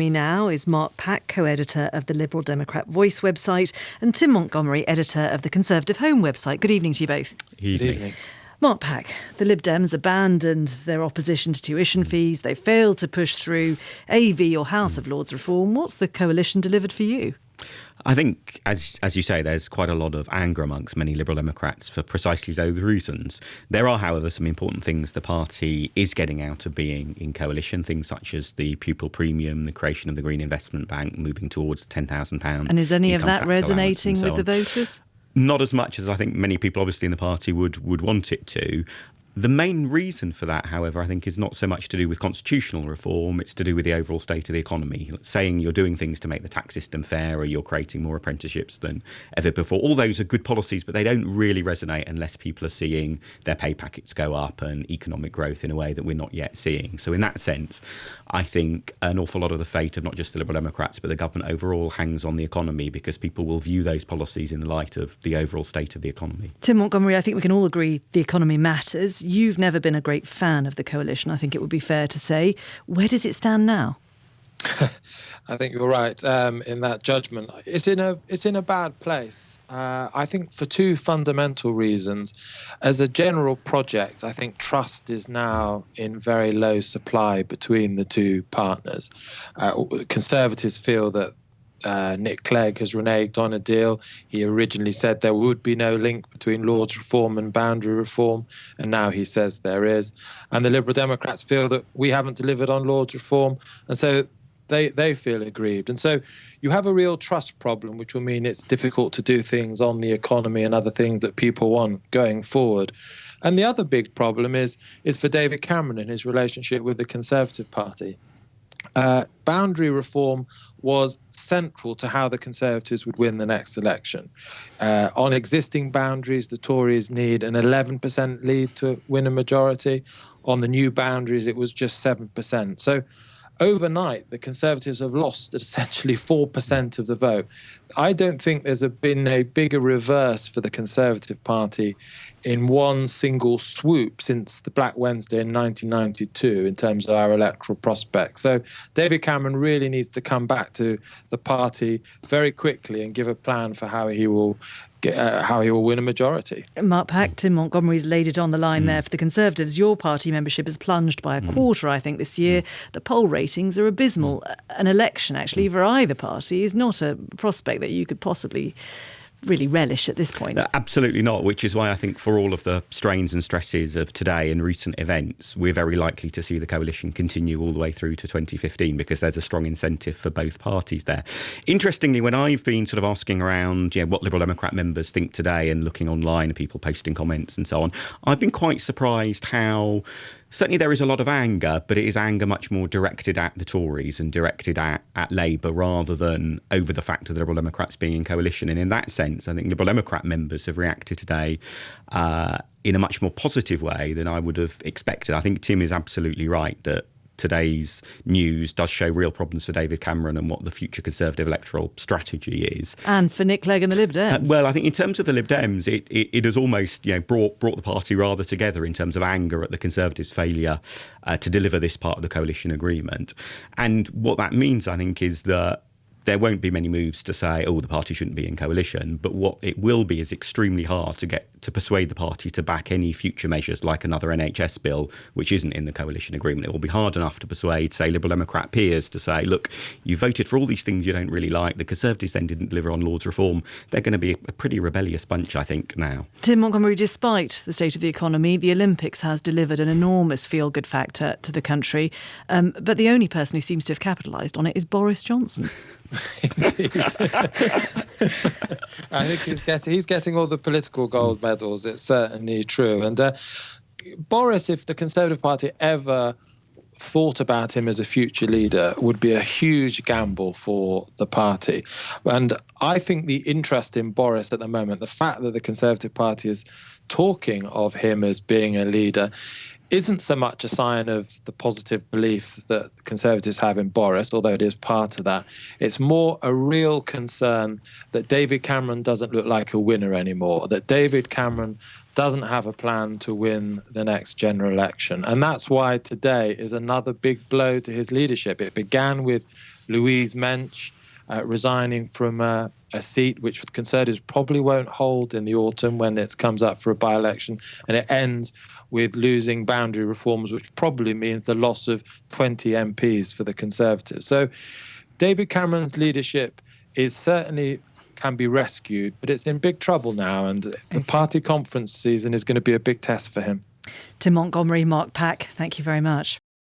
Me now is Mark Pack, co-editor of the Liberal Democrat Voice website, and Tim Montgomerie, editor of the ConservativeHome website. Good evening to you both. Good evening. Mark Pack, the Lib Dems abandoned their opposition to tuition fees. They failed to push through AV or House of Lords reform. What's the coalition delivered for you? I think, as you say, there's quite a lot of anger amongst many Liberal Democrats for precisely those reasons. There are, however, some important things the party is getting out of being in coalition, things such as the pupil premium, the creation of the Green Investment Bank, moving towards £10,000. And is any of that resonating with the voters? Not as much as I think many people obviously in the party would want it to. The main reason for that, however, I think is not so much to do with constitutional reform, it's to do with the overall state of the economy. Saying you're doing things to make the tax system fairer, you're creating more apprenticeships than ever before. All those are good policies, but they don't really resonate unless people are seeing their pay packets go up and economic growth in a way that we're not yet seeing. So in that sense, I think an awful lot of the fate of not just the Liberal Democrats, but the government overall hangs on the economy, because people will view those policies in the light of the overall state of the economy. Tim Montgomerie, I think we can all agree the economy matters. You've never been a great fan of the coalition, I think it would be fair to say. Where does it stand now? I think you're right in that judgment. It's in a bad place. I think for two fundamental reasons. As a general project, I think trust is now in very low supply between the two partners. Conservatives feel that Nick Clegg has reneged on a deal. He originally said there would be no link between Lords reform and boundary reform, and now he says there is. And the Liberal Democrats feel that we haven't delivered on Lords reform, and so they feel aggrieved. And so you have a real trust problem, which will mean it's difficult to do things on the economy and other things that people want going forward. And the other big problem is for David Cameron and his relationship with the Conservative Party. Boundary reform was central to how the Conservatives would win the next election. On existing boundaries, the Tories need an 11% lead to win a majority. On the new boundaries, it was just 7%. So overnight, the Conservatives have lost essentially 4% of the vote. I don't think there's been a bigger reverse for the Conservative Party in one single swoop since the Black Wednesday in 1992 in terms of our electoral prospects. So David Cameron really needs to come back to the party very quickly and give a plan for how he will win a majority. Mark Pack, Tim Montgomerie's laid it on the line there for the Conservatives. Your party membership has plunged by a quarter, I think, this year. The poll ratings are abysmal. An election, actually, for either party is not a prospect that you could possibly really relish at this point. Absolutely not, which is why I think for all of the strains and stresses of today and recent events, we're very likely to see the coalition continue all the way through to 2015, because there's a strong incentive for both parties there. Interestingly, when I've been sort of asking around what Liberal Democrat members think today and looking online and people posting comments and so on, I've been quite surprised how certainly there is a lot of anger, but it is anger much more directed at the Tories and directed at Labour rather than over the fact of the Liberal Democrats being in coalition. And in that sense, I think Liberal Democrat members have reacted today in a much more positive way than I would have expected. I think Tim is absolutely right that today's news does show real problems for David Cameron and what the future Conservative electoral strategy is. And for Nick Clegg and the Lib Dems. Well, I think in terms of the Lib Dems, it has almost brought the party rather together in terms of anger at the Conservatives' failure to deliver this part of the coalition agreement. And what that means, I think, is that there won't be many moves to say, the party shouldn't be in coalition. But what it will be is extremely hard to persuade the party to back any future measures like another NHS bill, which isn't in the coalition agreement. It will be hard enough to persuade, say, Liberal Democrat peers to say, look, you voted for all these things you don't really like. The Conservatives then didn't deliver on Lords reform. They're going to be a pretty rebellious bunch, I think, now. Tim Montgomerie, despite the state of the economy, the Olympics has delivered an enormous feel-good factor to the country. But the only person who seems to have capitalised on it is Boris Johnson. Indeed. I think he's getting all the political gold medals. It's certainly true. And Boris, if the Conservative Party ever thought about him as a future leader, would be a huge gamble for the party. And I think the interest in Boris at the moment, the fact that the Conservative Party is talking of him as being a leader, isn't so much a sign of the positive belief that Conservatives have in Boris, although it is part of that. It's more a real concern that David Cameron doesn't look like a winner anymore, that David Cameron doesn't have a plan to win the next general election. And that's why today is another big blow to his leadership. It began with Louise Mensch resigning from a seat which the Conservatives probably won't hold in the autumn when it comes up for a by-election, and it ends with losing boundary reforms, which probably means the loss of 20 MPs for the Conservatives. So David Cameron's leadership is certainly can be rescued, but it's in big trouble now, and the party conference season is going to be a big test for him. To Montgomerie, Mark Pack, thank you very much.